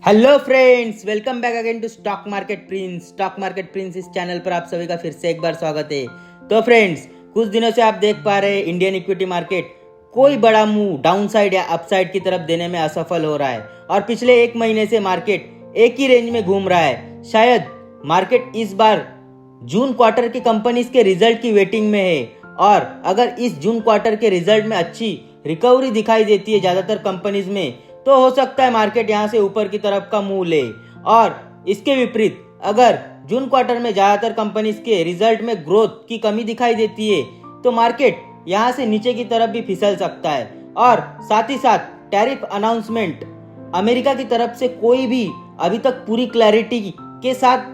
Hello friends, welcome back again to stock market prince इस channel पर आप सभी का फिर से एक बार स्वागत है। तो फ्रेंड्स, कुछ दिनों से आप देख पा रहे हैं इंडियन इक्विटी मार्केट कोई बड़ा मूव डाउनसाइड या अपसाइड की तरफ देने में असफल हो रहा है और पिछले एक महीने से मार्केट एक ही रेंज में घूम रहा है। शायद मार्केट इस बार जून क्वार्टर की कंपनीज के रिजल्ट की वेटिंग में है और अगर इस जून क्वार्टर के रिजल्ट में अच्छी रिकवरी दिखाई देती है ज्यादातर कंपनीज में, तो हो सकता है मार्केट यहां से ऊपर की तरफ का मुंह ले। और इसके विपरीत अगर जून क्वार्टर में ज्यादातर कंपनीज के रिजल्ट में ग्रोथ की कमी दिखाई देती है तो मार्केट यहां से नीचे की तरफ भी फिसल सकता है। और साथ ही साथ टैरिफ अनाउंसमेंट अमेरिका की तरफ से कोई भी अभी तक पूरी क्लैरिटी के साथ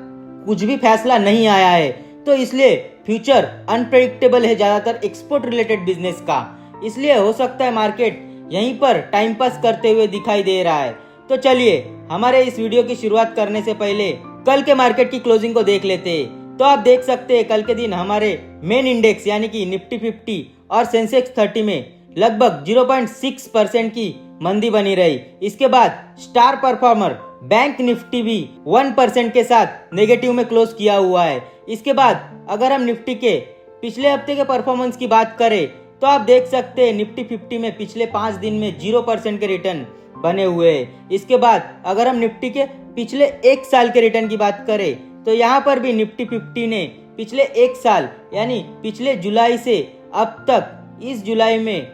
कुछ भी फैसला नहीं आया है, तो इसलिए फ्यूचर अनप्रेडिक्टेबल है ज्यादातर एक्सपोर्ट रिलेटेड बिजनेस का। इसलिए हो सकता है मार्केट यहीं पर टाइम पास करते हुए दिखाई दे रहा है। तो चलिए हमारे इस वीडियो की शुरुआत करने से पहले कल के मार्केट की क्लोजिंग को देख लेते हैं। तो आप देख सकते हैं कल के दिन हमारे मेन इंडेक्स यानी कि निफ्टी 50 और सेंसेक्स 30 में लगभग 0.6% की मंदी बनी रही। इसके बाद स्टार परफॉर्मर बैंक निफ्टी भी 1% के साथ नेगेटिव में क्लोज किया हुआ है। इसके बाद अगर हम निफ्टी के पिछले हफ्ते के परफॉर्मेंस की बात करें तो आप देख सकते हैं निफ्टी 50 में पिछले 5 दिन में 0% के रिटर्न बने हुए हैं। इसके बाद अगर हम निफ्टी के पिछले एक साल के रिटर्न की बात करें तो यहाँ पर भी निफ्टी 50 ने पिछले एक साल यानी पिछले जुलाई से अब तक इस जुलाई में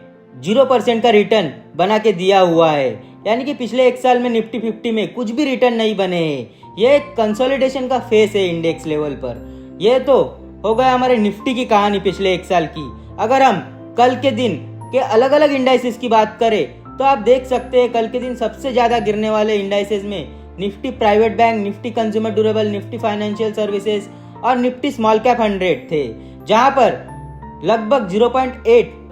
0% का रिटर्न बना के दिया हुआ है। यानी कि पिछले एक साल में निफ्टी 50 में कुछ भी रिटर्न नहीं बने हैं। यह एक कंसोलिडेशन का फेस है इंडेक्स लेवल पर। यह तो हो गया हमारे निफ्टी की कहानी पिछले एक साल की। अगर हम कल के दिन के अलग अलग इंडाइसेस की बात करें तो आप देख सकते हैं कल के दिन सबसे ज्यादा गिरने वाले इंडाइसेस में Nifty private bank, Nifty consumer durable, Nifty financial services और निफ्टी स्मॉल कैप 100 थे, जहां पर लगभग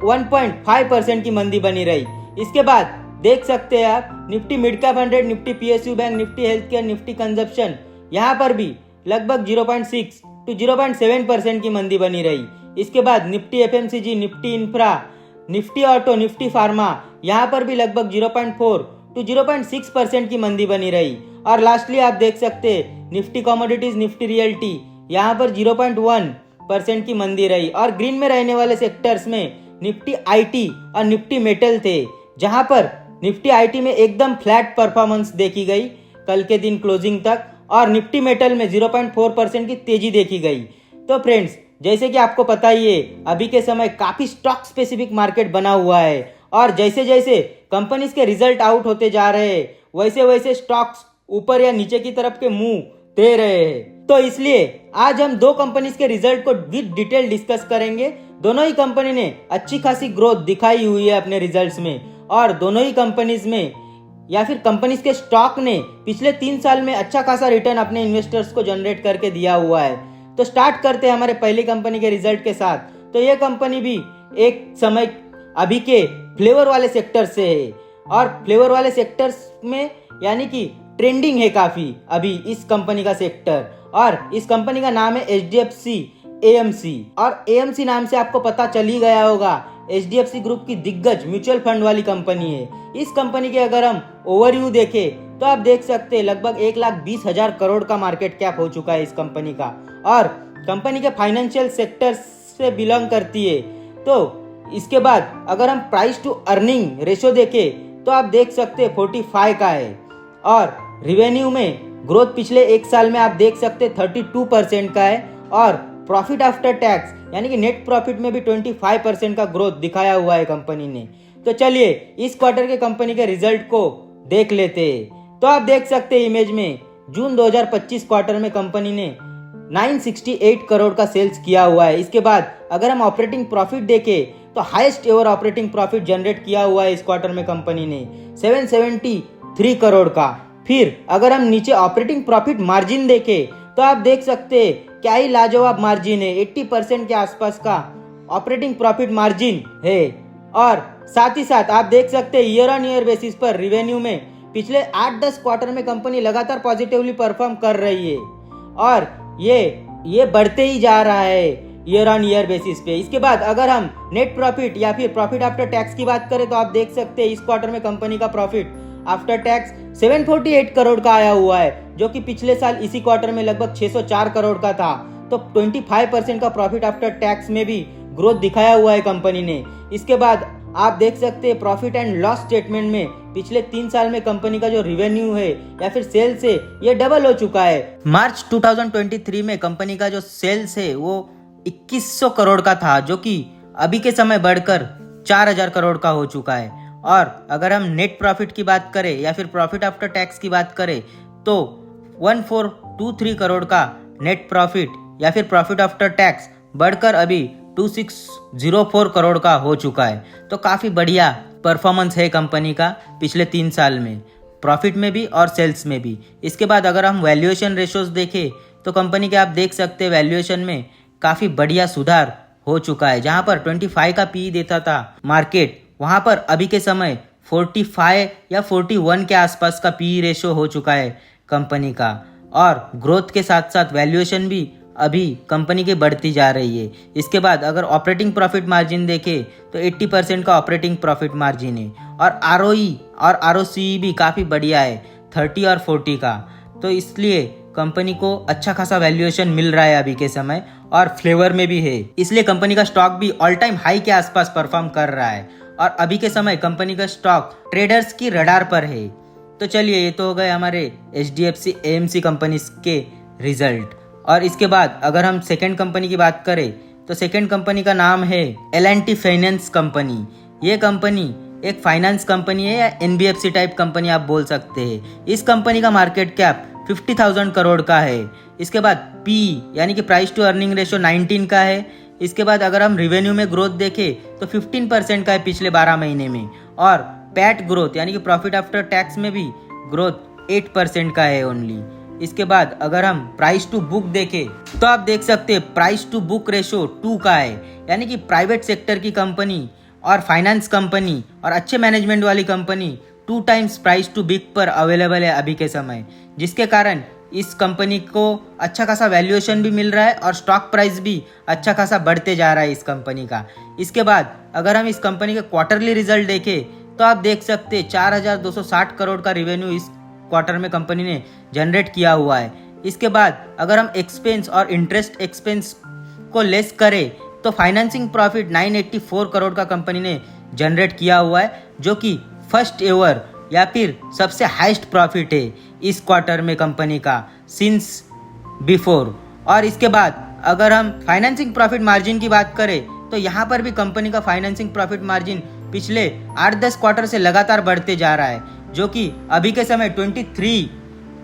1.5% की मंदी बनी रही। इसके बाद देख सकते हैं आप Nifty mid cap 100, Nifty PSU bank, Nifty health care, Nifty consumption, यहाँ पर भी लगभग 0.6 to 0.7% की मंदी बनी रही। इसके बाद Nifty FMCG, Nifty infra, Nifty auto, Nifty pharma, यहाँ पर भी लगभग 0.4 to 0.6% की मंदी बनी रही। और लास्टली आप देख सकते हैं निफ्टी कमोडिटीज, निफ्टी रियल्टी, यहाँ पर 0.1% की मंदी रही। और ग्रीन में रहने वाले सेक्टर्स में निफ्टी आईटी और निफ्टी मेटल थे, जहां पर निफ्टी आईटी में एकदम फ्लैट परफॉर्मेंस देखी गई कल के दिन क्लोजिंग तक और निफ्टी मेटल में 0.4% की तेजी देखी गई। तो फ्रेंड्स, जैसे कि आपको पता ही है अभी के समय काफी स्टॉक स्पेसिफिक मार्केट बना हुआ है और जैसे जैसे कंपनीज के रिजल्ट आउट होते जा रहे हैं वैसे वैसे स्टॉक्स ऊपर या नीचे की तरफ के मुंह दे रहे हैं। तो इसलिए आज हम दो कंपनीज के रिजल्ट को विद डिटेल डिस्कस करेंगे। दोनों ही कंपनी ने अच्छी खासी ग्रोथ दिखाई हुई है अपने रिजल्ट्स में और दोनों ही कंपनीज में या फिर कंपनीज के स्टॉक ने पिछले 3 साल में अच्छा खासा रिटर्न अपने इन्वेस्टर्स को जनरेट करके दिया हुआ है। तो स्टार्ट करते हैं हमारे पहली कंपनी के रिजल्ट के साथ। तो ये कंपनी भी एक समय अभी के फ्लेवर वाले सेक्टर से है और फ्लेवर वाले सेक्टर्स में यानी कि ट्रेंडिंग है काफी अभी इस कंपनी का सेक्टर। और इस कंपनी का नाम है HDFC AMC। और AMC नाम से आपको पता चल ही गया होगा HDFC ग्रुप की दिग्गज म्यूचुअल फंड वाली कंपनी है। इस कंपनी के अगर हम ओवरव्यू देखें तो आप देख सकते हैं लगभग 1,20,000 करोड़ का मार्केट कैप हो चुका है इस कंपनी का और कंपनी के फाइनेंशियल सेक्टर से बिलोंग करती है। तो इसके बाद अगर हम प्राइस टू अर्निंग रेशियो देखें तो आप देख सकते हैं 45 का है और रिवेन्यू में ग्रोथ पिछले एक साल में आप देख सकते हैं 32% का है और प्रॉफिट आफ्टर टैक्स यानी कि नेट प्रॉफिट में भी 25% का ग्रोथ दिखाया हुआ है कंपनी ने। तो चलिए इस क्वार्टर के कंपनी के रिजल्ट को देख लेते हैं। तो आप देख सकते हैं इमेज में जून 2025 क्वार्टर में कंपनी ने 968 करोड़ का सेल्स किया हुआ है। इसके बाद अगर हम ऑपरेटिंग प्रॉफिट देखें तो highest ever operating profit generate किया हुआ है इस क्वार्टर में कंपनी ने 773 करोड़ का। फिर अगर हम नीचे ऑपरेटिंग प्रॉफिट मार्जिन देखें तो आप देख सकते हैं क्या ही लाजवाब मार्जिन है, 80% के आसपास का ऑपरेटिंग प्रॉफिट मार्जिन है। और साथ ही साथ आप देख सकते हैं ईयर ऑन ईयर बेसिस पर रिवेन्यू में पिछले 8-10 क्वार्टर में कंपनी लगातार पॉजिटिवली परफॉर्म कर रही है और ये बढ़ते ही जा रहा है ईयर ऑन ईयर बेसिस पे। इसके बाद अगर हम नेट प्रॉफिट या फिर प्रॉफिट आफ्टर टैक्स की बात करें तो आप देख सकते हैं इस क्वार्टर में कंपनी का प्रॉफिट आफ्टर टैक्स 748 करोड़ का आया हुआ है, जो कि पिछले साल इसी क्वार्टर में लगभग 604 करोड़ का था। तो 25% का प्रॉफिट आफ्टर टैक्स में भी ग्रोथ दिखाया हुआ है कंपनी ने। इसके बाद आप देख सकते हैं प्रॉफिट एंड लॉस स्टेटमेंट में पिछले 3 साल में कंपनी का जो रेवेन्यू है या फिर सेल्स है ये डबल हो चुका है। मार्च 2023 में कंपनी का जो सेल्स है वो 2100 करोड़ का था, जो कि अभी के समय बढ़कर 4000 करोड़ का हो चुका है। और अगर हम नेट प्रॉफिट की बात करें या फिर प्रॉफिट आफ्टर टैक्स की बात करें तो 1423 करोड़ का नेट प्रॉफिट या फिर प्रॉफिट आफ्टर टैक्स बढ़कर अभी 2604 करोड़ का हो चुका है। तो काफ़ी बढ़िया परफॉर्मेंस है कंपनी का पिछले 3 साल में, प्रॉफिट में भी और सेल्स में भी। इसके बाद अगर हम वैल्यूएशन रेशोज देखें तो कंपनी के आप देख सकते हैं वैल्यूएशन में काफ़ी बढ़िया सुधार हो चुका है। जहां पर 25 का पी देता था मार्केट, वहां पर अभी के समय 45 या 41 के आसपास का पी रेशो हो चुका है कंपनी का। और ग्रोथ के साथ साथ वैल्यूएशन भी अभी कंपनी की बढ़ती जा रही है। इसके बाद अगर ऑपरेटिंग प्रॉफिट मार्जिन देखें तो 80% का ऑपरेटिंग प्रॉफिट मार्जिन है। और आरओई और आरओसी भी काफ़ी बढ़िया है, 30 और 40 का। तो इसलिए कंपनी को अच्छा खासा वैल्यूएशन मिल रहा है अभी के समय, और फ्लेवर में भी है। इसलिए कंपनी का स्टॉक भी ऑल टाइम हाई के आसपास परफॉर्म कर रहा है। और अभी के समय कंपनी का स्टॉक ट्रेडर्स की रडार पर है। तो चलिए, ये तो हो गए हमारे HDFC AMC कंपनी के रिजल्ट। और इसके बाद अगर हम सेकेंड कंपनी की बात करें तो सेकेंड कंपनी का नाम है L&T फाइनेंस कंपनी। ये कंपनी एक फाइनेंस कंपनी है या NBFC टाइप कंपनी आप बोल सकते हैं। इस कंपनी का मार्केट कैप 50,000 करोड़ का है। इसके बाद पी यानी कि प्राइस टू अर्निंग रेशो 19 का है। इसके बाद अगर हम रिवेन्यू में ग्रोथ देखें तो 15% का है पिछले 12 महीने में। और पैट ग्रोथ यानी कि प्रॉफिट आफ्टर टैक्स में भी ग्रोथ 8% का है ओनली। इसके बाद अगर हम प्राइस टू बुक देखें तो आप देख सकते हैं प्राइस टू बुक रेशो 2 का है। यानी कि प्राइवेट सेक्टर की कंपनी और फाइनेंस कंपनी और अच्छे मैनेजमेंट वाली कंपनी 2 टाइम्स प्राइस टू बिक पर अवेलेबल है अभी के समय, जिसके कारण इस कंपनी को अच्छा खासा वैल्यूएशन भी मिल रहा है और स्टॉक प्राइस भी अच्छा खासा बढ़ते जा रहा है इस कंपनी का। इसके बाद अगर हम इस कंपनी के क्वार्टरली रिजल्ट देखें तो आप देख सकते हैं 4260 करोड़ का रेवेन्यू इस क्वार्टर में कंपनी ने जनरेट किया हुआ है। इसके बाद अगर हम एक्सपेंस और इंटरेस्ट एक्सपेंस को लेस करें तो फाइनेंसिंग प्रॉफिट 984 करोड़ का कंपनी ने जनरेट किया हुआ है, जो कि फर्स्ट एवर या फिर सबसे हाईएस्ट प्रॉफिट है इस क्वार्टर में कंपनी का सिंस बिफोर। और इसके बाद अगर हम फाइनेंसिंग प्रॉफिट मार्जिन की बात करें तो यहाँ पर भी कंपनी का फाइनेंसिंग प्रॉफिट मार्जिन पिछले 8-10 क्वार्टर से लगातार बढ़ते जा रहा है, जो कि अभी के समय 23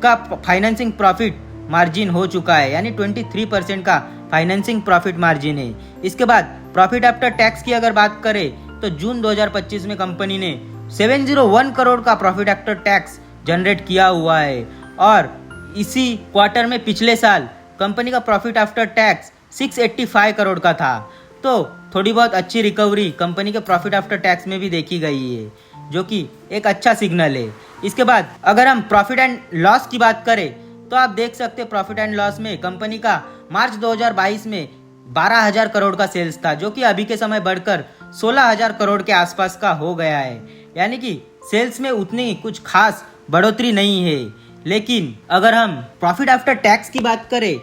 का फाइनेंसिंग प्रॉफिट मार्जिन हो चुका है। यानी 23% का फाइनेंसिंग प्रॉफिट मार्जिन है। इसके बाद प्रॉफिट आफ्टर टैक्स की अगर बात करें तो जून 2025 में कंपनी ने 701 करोड़ का प्रॉफिट आफ्टर टैक्स जनरेट किया हुआ है। और इसी क्वार्टर में पिछले साल कंपनी का प्रॉफिट आफ्टर टैक्स 685 करोड़ का था। तो थोड़ी बहुत अच्छी रिकवरी कंपनी के प्रॉफिट आफ्टर टैक्स में भी देखी गई है, जो कि एक अच्छा सिग्नल है। इसके बाद अगर हम प्रॉफिट एंड लॉस की बात करें तो आप देख सकते हैं प्रॉफिट एंड लॉस में कंपनी का मार्च 2022 में 12,000 करोड़ का सेल्स था, जो कि अभी के समय बढ़कर 16,000 करोड़ के आसपास का हो गया है। यानी कि सेल्स में उतनी कुछ खास बढ़ोतरी नहीं है। लेकिन अगर हम प्रॉफिट आफ्टर टैक्स की बात करें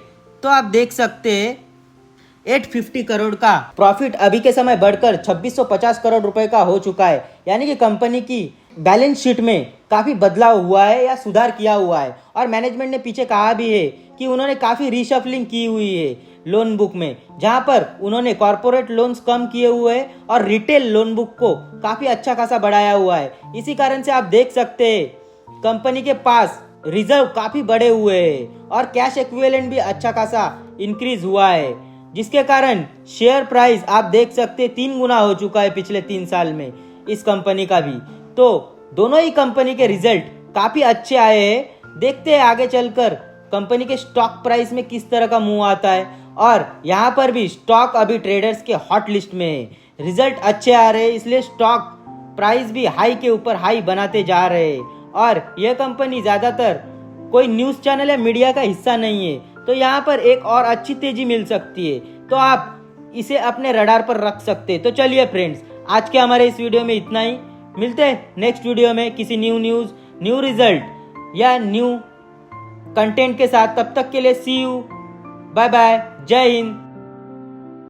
तो आप देख सकते हैं 850 करोड़ का प्रॉफिट अभी के समय बढ़कर 2650 करोड़ रुपए का हो चुका है। यानी कि कंपनी की बैलेंस शीट में काफ़ी बदलाव हुआ है या सुधार किया हुआ है। और मैनेजमेंट ने पीछे कहा भी है कि उन्होंने काफ़ी रीशफलिंग की हुई है लोन बुक में, जहां पर उन्होंने कॉर्पोरेट लोन्स कम किए हुए हैं और रिटेल लोन बुक को काफ़ी अच्छा खासा बढ़ाया हुआ है। इसी कारण से आप देख सकते हैं कंपनी के पास रिजर्व काफ़ी बढ़े हुए हैं और कैश इक्विवेलेंट भी अच्छा खासा इंक्रीज हुआ है, जिसके कारण शेयर प्राइस आप देख सकते हैं 3 गुना हो चुका है पिछले 3 साल में इस कंपनी का भी। तो दोनों ही कंपनी के रिजल्ट काफ़ी अच्छे आए हैं। देखते हैं आगे चलकर कंपनी के स्टॉक प्राइस में किस तरह का मूव आता है। और यहाँ पर भी स्टॉक अभी ट्रेडर्स के हॉट लिस्ट में है। रिजल्ट अच्छे आ रहे हैं, इसलिए स्टॉक प्राइस भी हाई के ऊपर हाई बनाते जा रहे हैं। और यह कंपनी ज़्यादातर कोई न्यूज़ चैनल या मीडिया का हिस्सा नहीं है, तो यहाँ पर एक और अच्छी तेजी मिल सकती है, तो आप इसे अपने रडार पर रख सकते हैं। तो चलिए फ्रेंड्स, आज के हमारे इस वीडियो में इतना ही। मिलते हैं नेक्स्ट वीडियो में किसी न्यूज़ न्यू रिजल्ट या न्यू कंटेंट के साथ। तब तक के लिए सी यू, बाय बाय, जय हिंद।